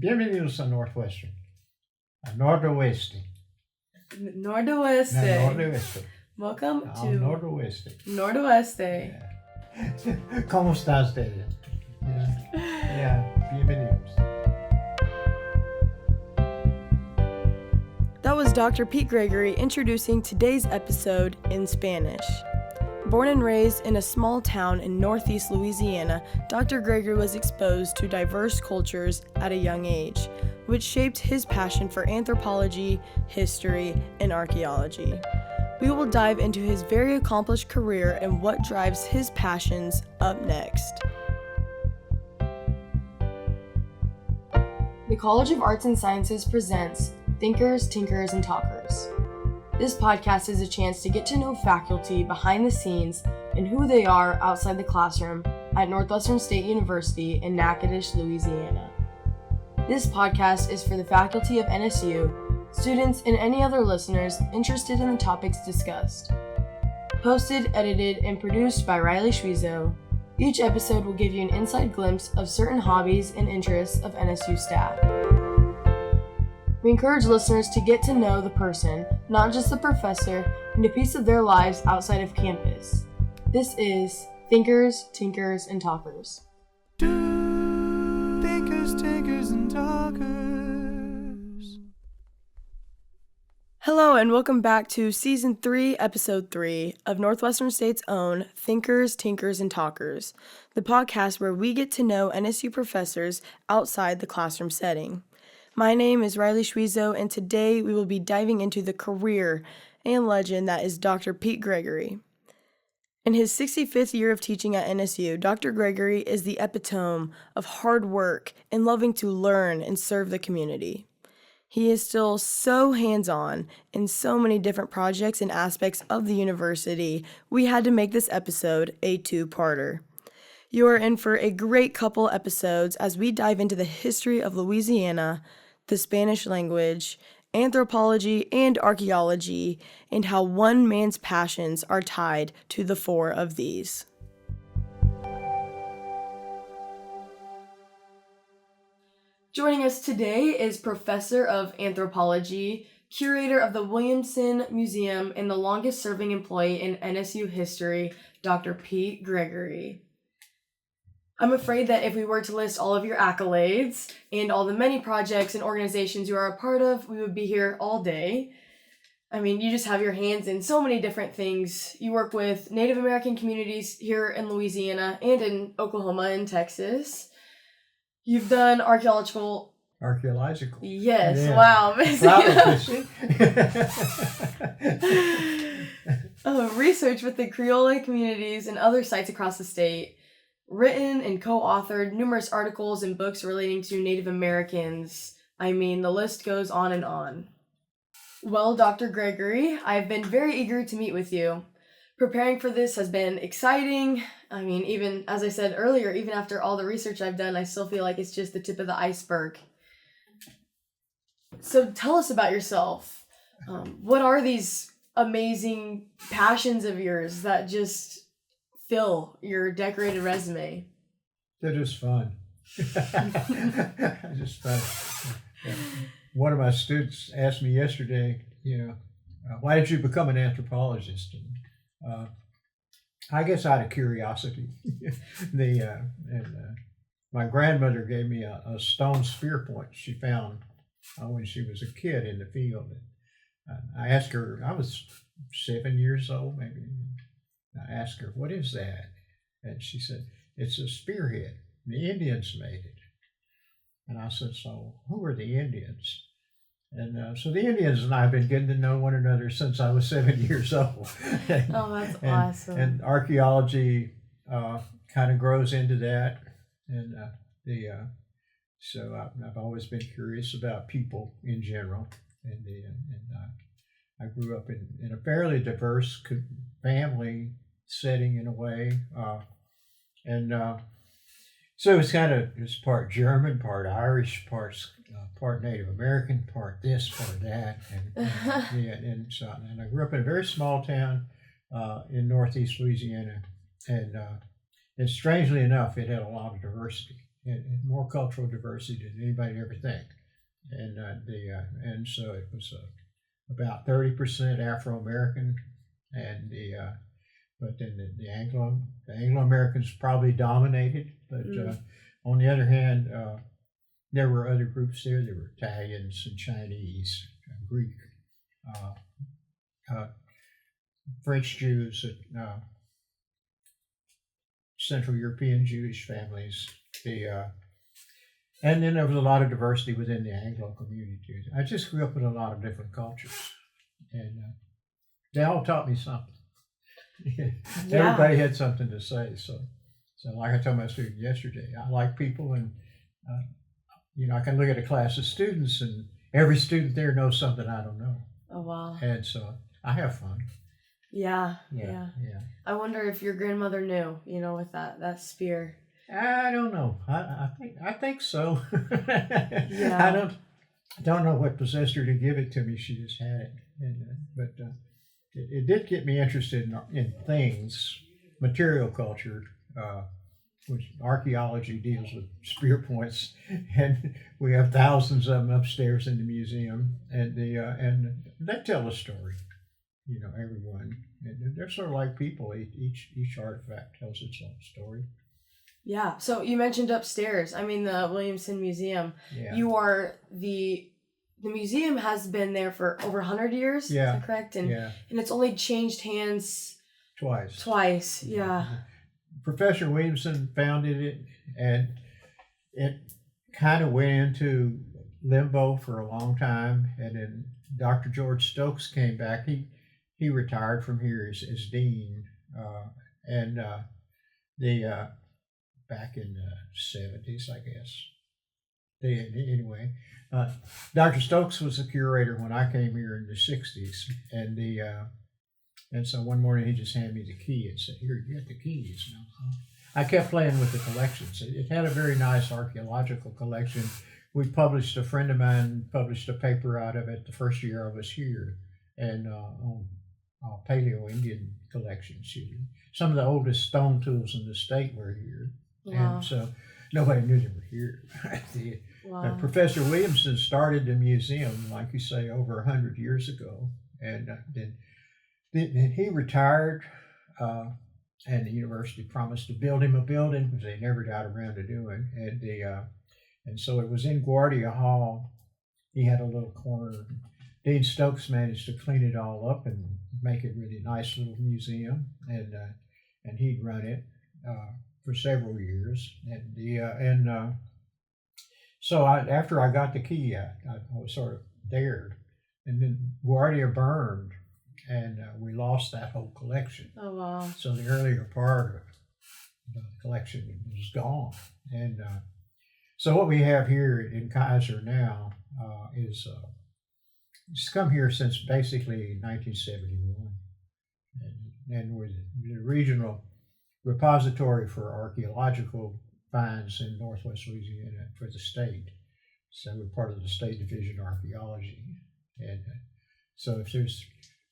Bienvenidos a Northwestern. A Noroeste. Noroeste. Noroeste. Welcome Al to Noroeste. Noroeste. Yeah. ¿Cómo estás, David? Yeah. Bienvenidos. That was Dr. Pete Gregory introducing today's episode in Spanish. Born and raised in a small town in northeast Louisiana, Dr. Gregory was exposed to diverse cultures at a young age, which shaped his passion for anthropology, history, and archaeology. We will dive into his very accomplished career and what drives his passions up next. The College of Arts and Sciences presents Thinkers, Tinkers, and Talkers. This podcast is a chance to get to know faculty behind the scenes and who they are outside the classroom at Northwestern State University in Natchitoches, Louisiana. This podcast is for the faculty of NSU, students, and any other listeners interested in the topics discussed. Posted, edited, and produced by Riley Schwiezo, each episode will give you an inside glimpse of certain hobbies and interests of NSU staff. We encourage listeners to get to know the person, not just the professor, and a piece of their lives outside of campus. This is Thinkers, Tinkers, and Talkers. Thinkers, Tinkers, and Talkers. Hello, and welcome back to Season 3, Episode 3 of Northwestern State's own Thinkers, Tinkers, and Talkers, the podcast where we get to know NSU professors outside the classroom setting. My name is Riley Schwiezo, and today we will be diving into the career and legend that is Dr. Pete Gregory. In his 65th year of teaching at NSU, Dr. Gregory is the epitome of hard work and loving to learn and serve the community. He is still so hands-on in so many different projects and aspects of the university, we had to make this episode a two-parter. You are in for a great couple episodes as we dive into the history of Louisiana, the Spanish language, anthropology, and archaeology, and how one man's passions are tied to the four of these. Joining us today is Professor of Anthropology, Curator of the Williamson Museum, and the longest-serving employee in NSU history, Dr. Pete Gregory. I'm afraid that if we were to list all of your accolades and all the many projects and organizations you are a part of, we would be here all day. I mean, you just have your hands in so many different things. You work with Native American communities here in Louisiana and in Oklahoma and Texas. You've done archaeological. Yes, yeah. Wow. Research with the Creole communities and other sites across the state. Written and co-authored numerous articles and books relating to Native Americans. I mean, the list goes on and on. Well, Dr. Gregory, I've been very eager to meet with you. Preparing for this has been exciting. I mean, even, as I said earlier, even after all the research I've done, I still feel like it's just the tip of the iceberg. So tell us about yourself. What are these amazing passions of yours that just fill your decorated resume? They're just fun. Just fun. Yeah. One of my students asked me yesterday, why did you become an anthropologist? And, I guess out of curiosity. My grandmother gave me a stone spear point she found when she was a kid in the field. And I asked her, I was 7 years old, maybe. I asked her, what is that? And she said, it's a spearhead. The Indians made it. And I said, so who are the Indians? And so the Indians and I have been getting to know one another since I was 7 years old. Oh, that's awesome. And archaeology kind of grows into that. And so I've always been curious about people in general. And I grew up in a fairly diverse family setting in a way. So it's part German, part Irish, part Native American, part this, part that. And I grew up in a very small town in northeast Louisiana. And strangely enough, it had a lot of diversity. and more cultural diversity than anybody ever think. And so it was about 30% Afro American, and but then the Anglo Americans probably dominated. But on the other hand, there were other groups there. There were Italians and Chinese, Greek, French Jews, Central European Jewish families. And then there was a lot of diversity within the Anglo community too. I just grew up with a lot of different cultures, and they all taught me something. Everybody had something to say. So like I told my student yesterday, I like people, and I can look at a class of students, and every student there knows something I don't know. Oh wow! And so I have fun. Yeah. I wonder if your grandmother knew, with that spear. I don't know. I think so. Yeah. I don't know what possessed her to give it to me. She just had it, but it did get me interested in things, material culture, which archaeology deals with spear points, and we have thousands of them upstairs in the museum, and they tell a story. Everyone, and they're sort of like people. Each artifact tells its own story. Yeah. So you mentioned upstairs. I mean, the Williamson Museum. Yeah. You are the museum has been there for over 100 years. Yeah. Is that correct? And yeah. And it's only changed hands twice. Yeah. Professor Williamson founded it, and it kind of went into limbo for a long time. And then Dr. George Stokes came back. He retired from here as dean, back in the 70s, I guess. Anyway, Dr. Stokes was the curator when I came here in the 60s, and so one morning he just handed me the key and said, "Here, you get the keys now." I kept playing with the collections. It had a very nice archaeological collection. A friend of mine published a paper out of it the first year I was here, and on Paleo-Indian collections. Some of the oldest stone tools in the state were here. Wow. And so nobody knew they were here. Wow. Professor Williamson started the museum, like you say, over 100 years ago, and then he retired, and the university promised to build him a building, which they never got around to doing. And so it was in Guardia Hall. He had a little corner. Dean Stokes managed to clean it all up and make it really nice little museum, and he'd run it for several years. So after I got the key, I was sort of dared, and then Guardia burned, and we lost that whole collection. Oh wow! So the earlier part of the collection was gone, and so what we have here in Kaiser now is it's come here since basically 1971, and we're the regional repository for archaeological finds in Northwest Louisiana for the state. So we're part of the State Division of Archaeology, and so if there's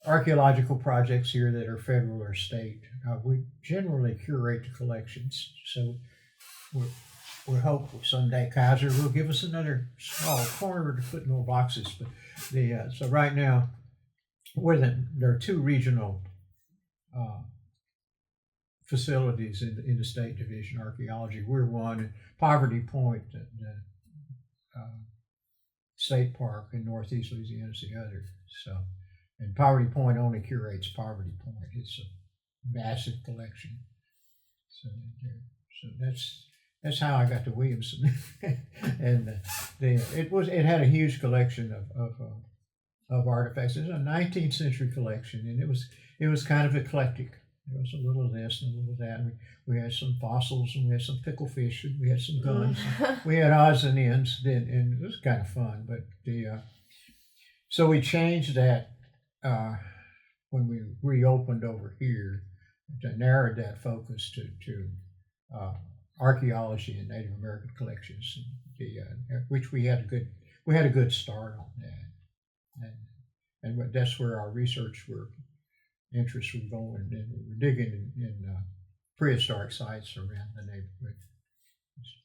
archaeological projects here that are federal or state, we generally curate the collections. So we're hopeful someday Kaiser will give us another small corner to put more boxes. But so right now, there are two regional facilities in the State Division of Archaeology. We're one. Poverty Point, the State Park in Northeast Louisiana, is the other. So, and Poverty Point only curates Poverty Point. It's a massive collection. So that's how I got to Williamson, and it had a huge collection of artifacts. It was a 19th century collection, and it was kind of eclectic. There was a little of this and a little of that. We had some fossils, and we had some pickle fish, and we had some guns. We had odds and ends, and it was kind of fun. But so we changed that when we reopened over here, to narrowed that focus to archaeology and Native American collections, which we had a good start on that, and that's where our research interests were going, and we were digging in prehistoric sites around the neighborhood.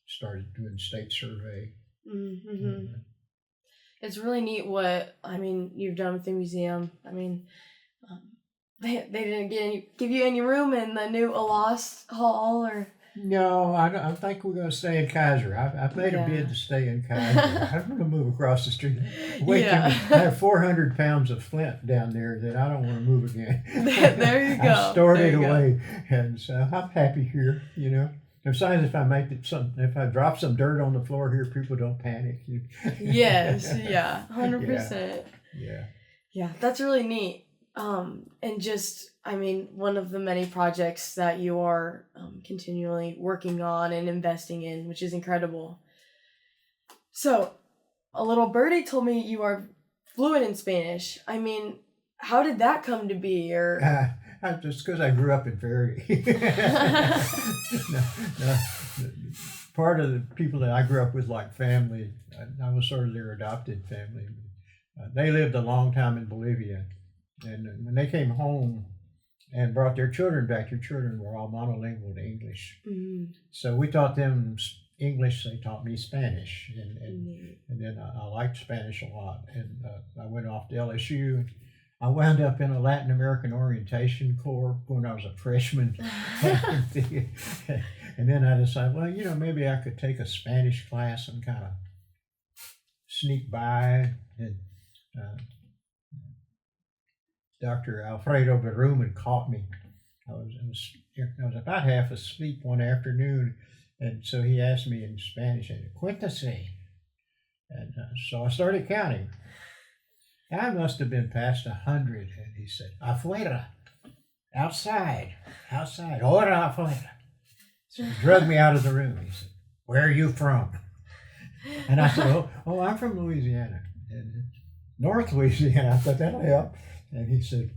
started doing state survey. Mm-hmm. It's really neat what, you've done with the museum. They didn't give you any room in the new Alost Hall, or... No, I think we're going to stay in Kaiser. I've made a bid to stay in Kaiser. I'm going to move across the street. Wait till I have 400 pounds of flint down there that I don't want to move again. There you go. I stored it away, and so I'm happy here. Besides, if I drop some dirt on the floor here, people don't panic. Yes, yeah, 100%. Yeah, that's really neat. And just, one of the many projects that you are continually working on and investing in, which is incredible. So, a little birdie told me you are fluent in Spanish. How did that come to be? Or just because I grew up in Verity. No, part of the people that I grew up with, like family, I was sort of their adopted family. They lived a long time in Bolivia. And when they came home and brought their children back, their children were all monolingual to English. Mm-hmm. So we taught them English, they taught me Spanish. And then I liked Spanish a lot. And I went off to LSU. I wound up in a Latin American orientation corps when I was a freshman. And then I decided, well, maybe I could take a Spanish class and kind of sneak by. And Dr. Alfredo Berumen caught me. I was about half asleep one afternoon, and so he asked me in Spanish, "Cuéntase," and so I started counting. I must have been past 100, and he said, "Afuera, outside, ahora afuera." So he drugged me out of the room. He said, "Where are you from?" And I said, "Oh, I'm from Louisiana, and North Louisiana." I thought that'll help. And he said,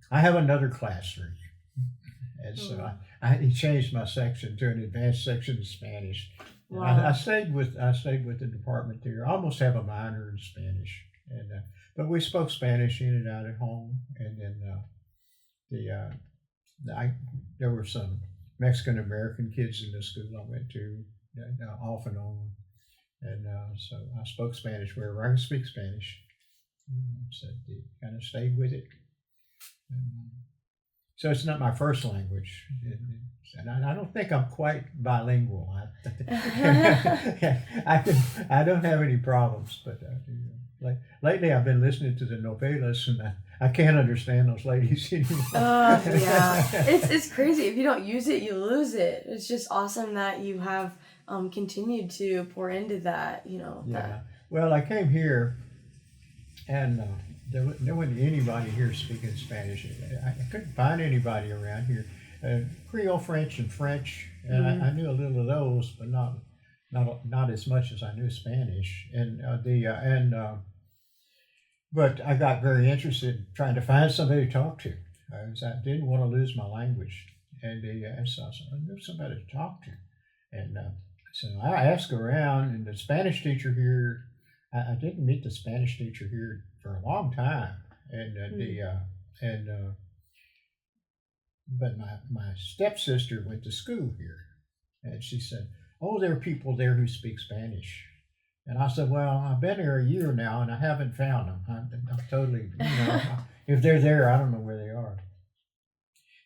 "I have another class for you." And so he changed my section to an advanced section of Spanish. Wow. I stayed with the department there. I almost have a minor in Spanish, and but we spoke Spanish in and out at home. And then there were some Mexican American kids in the school I went to, off and on, and so I spoke Spanish wherever I could speak Spanish. So kind of stayed with it. So it's not my first language, and I don't think I'm quite bilingual. I don't have any problems, but lately I've been listening to the novelas, and I can't understand those ladies anymore. Yeah, it's crazy. If you don't use it, you lose it. It's just awesome that you have continued to pour into that. Yeah. Well, I came here. And there wasn't anybody here speaking Spanish. I couldn't find anybody around here. Creole French and French, and I knew a little of those, but not as much as I knew Spanish. But I got very interested in trying to find somebody to talk to. I didn't want to lose my language, and so I said, I knew somebody to talk to, and so I asked around, and the Spanish teacher here. I didn't meet the Spanish teacher here for a long time, but my stepsister went to school here, and she said, "Oh, there are people there who speak Spanish," and I said, "Well, I've been here a year now, and I haven't found them. I'm totally, if they're there, I don't know where they are."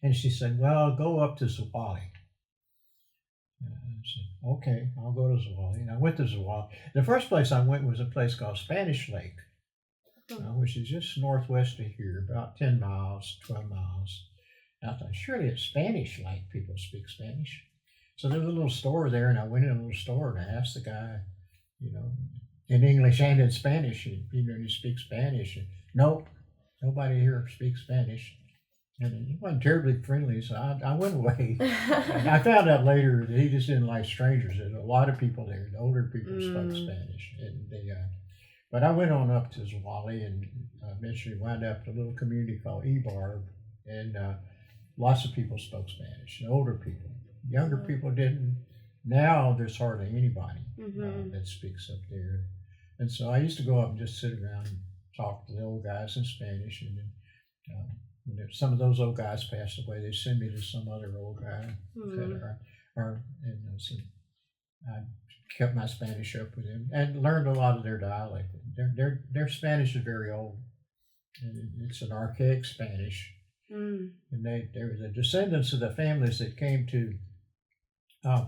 And she said, "Well, go up to Zwolle." I said, "Okay, I'll go to Zwolle." And I went to Zwolle. The first place I went was a place called Spanish Lake, which is just northwest of here, about 10 miles, 12 miles. And I thought, surely it's Spanish Lake, people speak Spanish. So there was a little store there, and I went in a little store and I asked the guy, in English and in Spanish, you speak Spanish? And, "Nope, nobody here speaks Spanish." And he wasn't terribly friendly, so I went away. And I found out later that he just didn't like strangers. There's a lot of people there. The older people spoke Spanish. But I went on up to Zwolle and eventually wound up in a little community called Ebarb. And lots of people spoke Spanish, the older people. Younger people didn't. Now there's hardly anybody that speaks up there. And so I used to go up and just sit around and talk to the old guys in Spanish. And then when some of those old guys passed away, they send me to some other old guy. I kept my Spanish up with them and learned a lot of their dialect. Their Spanish is very old. And it's an archaic Spanish. Mm. And they were the descendants of the families that came to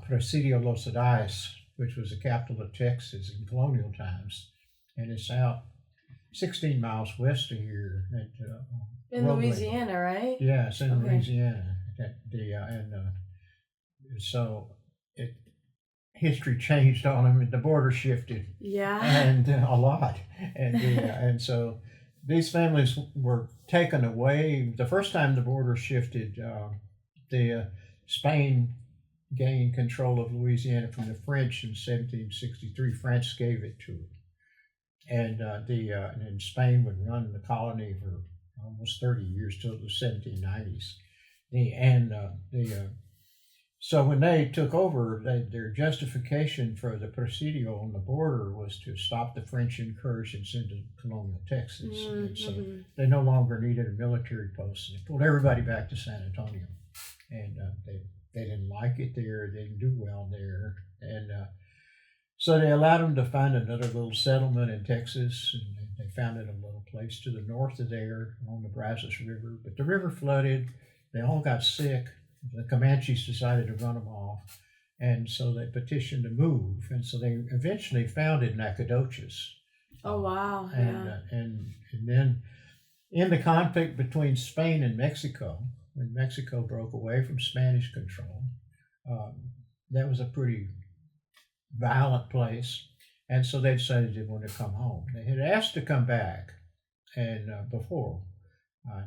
Presidio Los Adayes, which was the capital of Texas in colonial times. And it's out 16 miles west of here. In Louisiana, right? Yeah, it's in Okay. Louisiana. So history changed on them, and the border shifted, Yeah. and a lot. And so these families were taken away. The first time the border shifted, Spain gained control of Louisiana from the French in 1763. France gave it to them. And Spain would run the colony for almost 30 years till the 1790s. So when they took over, their justification for the Presidio on the border was to stop the French incursions into colonial Texas. And so they no longer needed a military post. And they pulled everybody back to San Antonio. And they didn't like it there. They didn't do well there. And so they allowed them to find another little settlement in Texas. And they founded a little place to the north of there along the Brazos River. But the river flooded. They all got sick. The Comanches decided to run them off, and so they petitioned to move, and so they eventually founded Nacogdoches. Oh wow! And then in the conflict between Spain and Mexico, when Mexico broke away from Spanish control, that was a pretty violent place, and so they decided they wanted to come home. They had asked to come back, and before,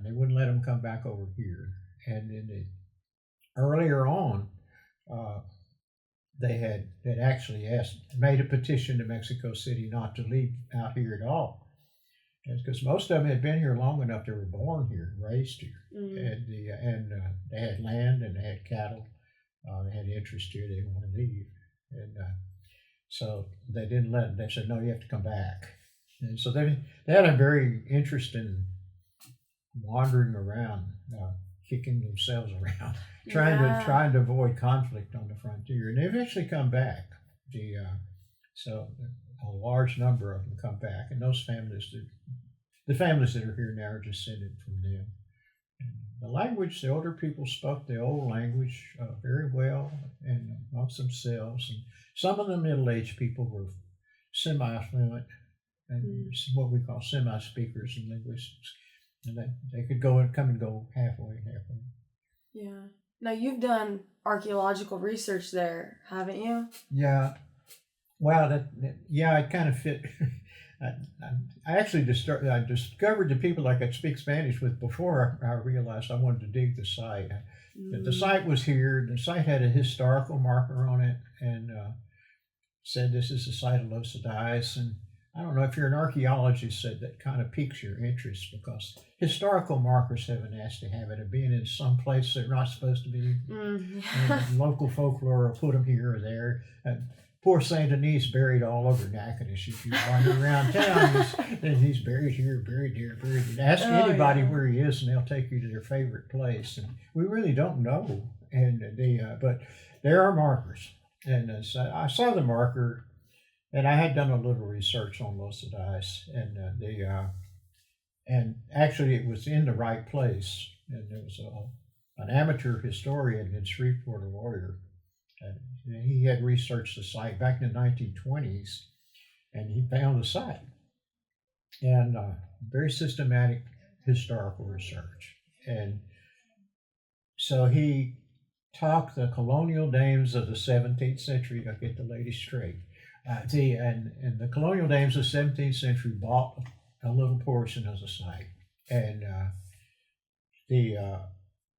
they wouldn't let them come back over here, and then earlier on, they had actually made a petition to Mexico City not to leave out here at all, because most of them had been here long enough. They were born here, raised here, and they had land and they had cattle. They had interest here. They didn't want to leave, and so they didn't let them. They said, "No, you have to come back." And so they had a very interesting wandering around, kicking themselves around. Trying to avoid conflict on the frontier, and they eventually come back. So a large number of them come back, and those families, the families that are here now, are descended from them. And the language, the older people spoke the old language very well, and amongst themselves. And some of the middle-aged people were semi-fluent, and what we call semi-speakers and linguists, and they could come and go halfway. Yeah. Now, you've done archaeological research there, haven't you? Yeah. Well, it kind of fit. I actually discovered the people I could speak Spanish with before I realized I wanted to dig the site. The site was here. The site had a historical marker on it and said this is the site of Los Adayes. And I don't know if you're an archaeologist, that kind of piques your interest, because historical markers have a nasty habit of being in some place they're not supposed to be. And local folklore will put them here or there. Poor Saint Denis buried all over Natchitoches. If you wander around town, he's buried here, buried there, buried there. Ask anybody where he is, and they'll take you to their favorite place. And we really don't know. But there are markers, and so I saw the marker. And I had done a little research on Los Adayes, and actually it was in the right place. And there was an amateur historian in Shreveport, a lawyer, and he had researched the site back in the 1920s, and he found the site. And very systematic historical research. And so he talked the colonial dames of the 17th century. I'll get the lady straight. And the colonial dames of the 17th century bought a little portion of the site, and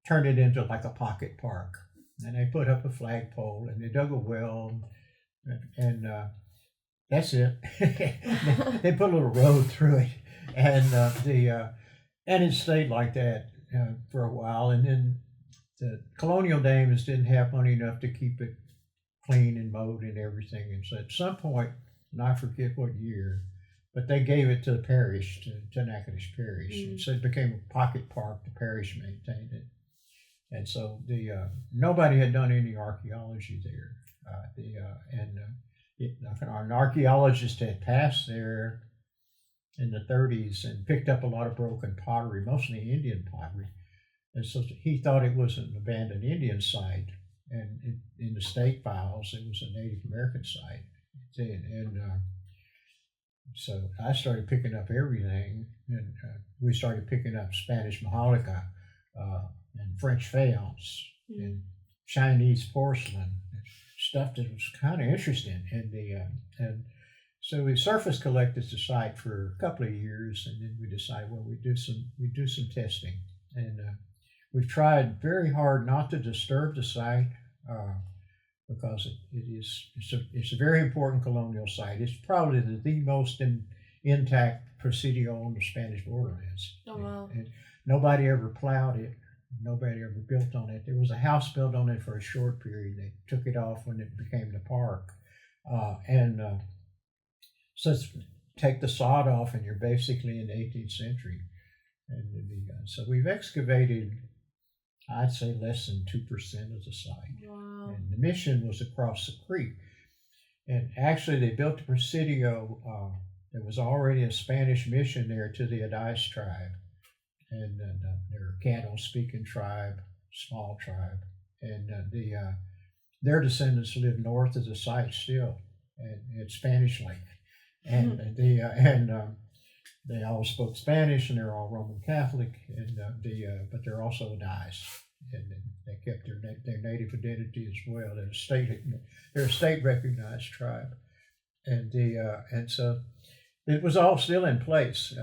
turned it into like a pocket park. And they put up a flagpole, and they dug a well, and that's it. They put a little road through it, and it stayed like that for a while. And then the colonial dames didn't have money enough to keep it clean and mowed and everything. And so at some point, and I forget what year, but they gave it to the parish, to Natchitoches Parish. And so it became a pocket park. The parish maintained it. And so nobody had done any archaeology there. An archaeologist had passed there in the 30s and picked up a lot of broken pottery, mostly Indian pottery. And so he thought it was an abandoned Indian site. And in the state files, it was a Native American site. So I started picking up everything, and we started picking up Spanish Maholica and French faience and Chinese porcelain, stuff that was kind of interesting. And so we surface collected the site for a couple of years, and then we decided, well, we do some testing, and we've tried very hard not to disturb the site because it's a very important colonial site. It's probably the most intact presidio on the Spanish borderlands. Oh wow! And nobody ever plowed it. Nobody ever built on it. There was a house built on it for a short period. They took it off when it became the park, so take the sod off, and you're basically in the 18th century. So we've excavated, I'd say, less than 2% of the site. Wow. And the mission was across the creek. And actually, they built the presidio. There was already a Spanish mission there to the Adais tribe. And they're a Caddo-speaking tribe, small tribe. And their descendants live north of the site still, at Spanish Lake. And they all spoke Spanish, and they're all Roman Catholic, but they're also Adais, and they kept their native identity as well. They're a state recognized tribe, and so it was all still in place.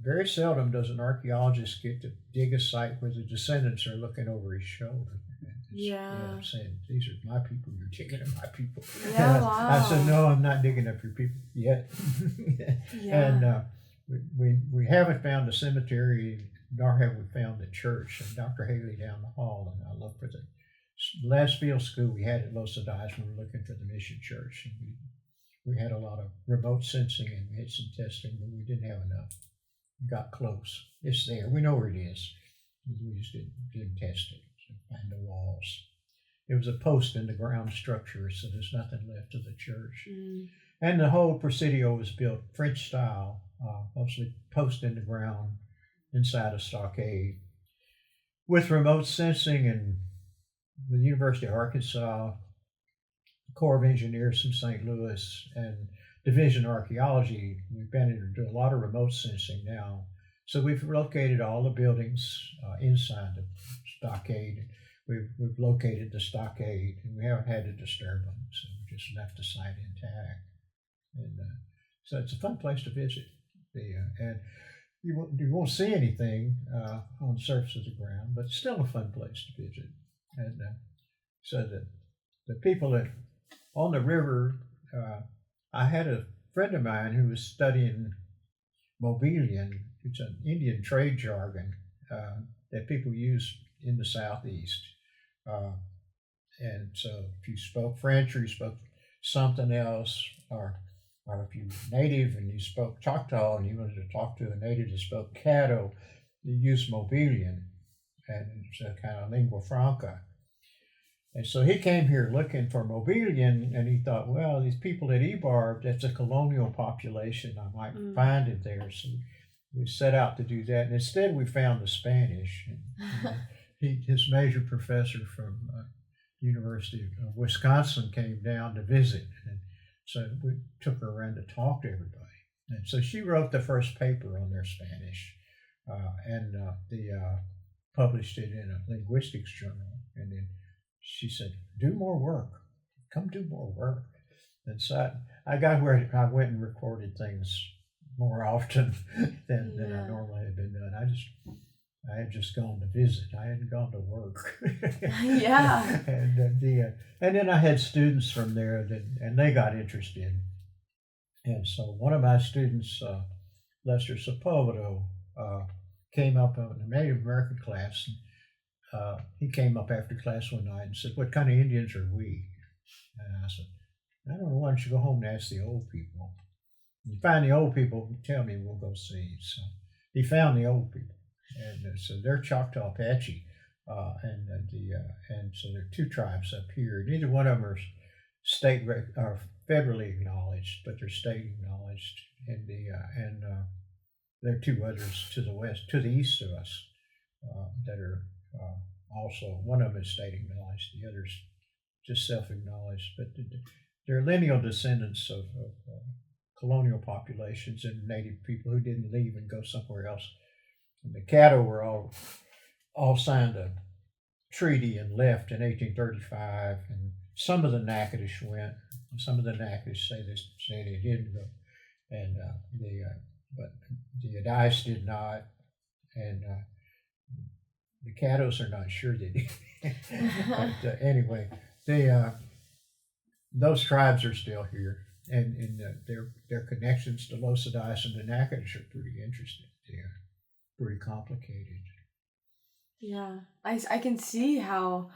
Very seldom does an archaeologist get to dig a site where the descendants are looking over his shoulder. I'm saying, these are my people, you're digging up my people. Yeah, wow. I said, no, I'm not digging up your people yet. And we haven't found the cemetery, nor have we found the church. And Dr. Haley down the hall, and I looked for the last field school we had at Los Adais, we were looking for the mission church. And we had a lot of remote sensing, and we had some testing, but we didn't have enough. We got close. It's there. We know where it is. We just didn't test it. Find the walls. It was a post in the ground structure, so there's nothing left of the church. And the whole presidio was built French style, mostly post in the ground inside a stockade, with remote sensing. And the University of Arkansas, the Corps of Engineers from St. Louis, and Division of Archaeology, we've been into a lot of remote sensing now. So we've located all the buildings inside the stockade. We've located the stockade, and we haven't had to disturb them, so we just left the site intact. And so it's a fun place to visit. And you won't see anything on the surface of the ground, but it's still a fun place to visit. And so the people on the river, I had a friend of mine who was studying Mobilian. It's an Indian trade jargon that people use in the Southeast. And so if you spoke French or you spoke something else, or if you were native and you spoke Choctaw and you wanted to talk to a native that spoke Caddo, you used Mobilian, and it's a kind of lingua franca. And so he came here looking for Mobilian, and he thought, well, these people at Ebar, that's a colonial population, I might find it there. So we set out to do that, and instead we found the Spanish. His major professor from University of Wisconsin came down to visit, and so we took her around to talk to everybody. And so she wrote the first paper on their Spanish, and published it in a linguistics journal. And then she said, do more work, come do more work. And so I got where I went and recorded things more often than I normally had been doing. I had just gone to visit. I hadn't gone to work. Yeah. And then I had students from there and they got interested. And so one of my students, Lester Sepulveda, came up in a Native American class. He came up after class one night and said, what kind of Indians are we? And I said, I don't know, why don't you go home and ask the old people? When you find the old people, tell me, we'll go see. So he found the old people. And so they're Choctaw Apache, and so there are two tribes up here. Neither one of them are federally acknowledged, but they're state acknowledged, and there are two others to the west, to the east of us, that are also. One of them is state acknowledged, the others just self-acknowledged, but they're lineal descendants of colonial populations and native people who didn't leave and go somewhere else. And the Caddo were all signed a treaty and left in 1835, and some of the Natchitoches went. Some of the Natchitoches say they didn't go, and but the Adice did not, and the Caddos are not sure they did. But anyway, those tribes are still here, and their connections to Los Adice and the Natchitoches are pretty interesting. They're pretty complicated. Yeah, I can see how,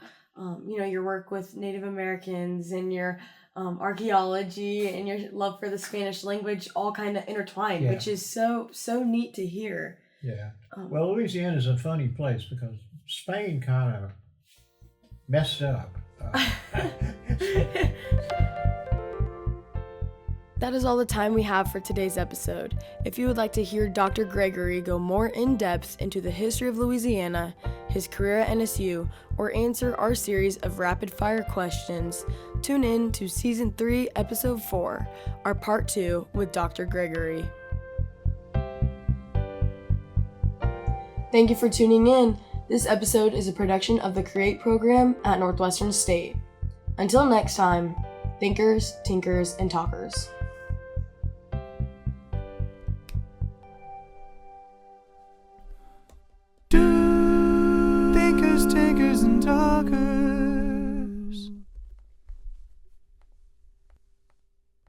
your work with Native Americans and your archaeology and your love for the Spanish language all kind of intertwined, Yeah. which is so neat to hear. Yeah. Well, Louisiana is a funny place because Spain kind of messed up. That is all the time we have for today's episode. If you would like to hear Dr. Gregory go more in depth into the history of Louisiana, his career at NSU, or answer our series of rapid fire questions, tune in to Season 3, Episode 4, our Part 2 with Dr. Gregory. Thank you for tuning in. This episode is a production of the CREATE program at Northwestern State. Until next time, thinkers, tinkers, and talkers. Thinkers, tinkers, and talkers.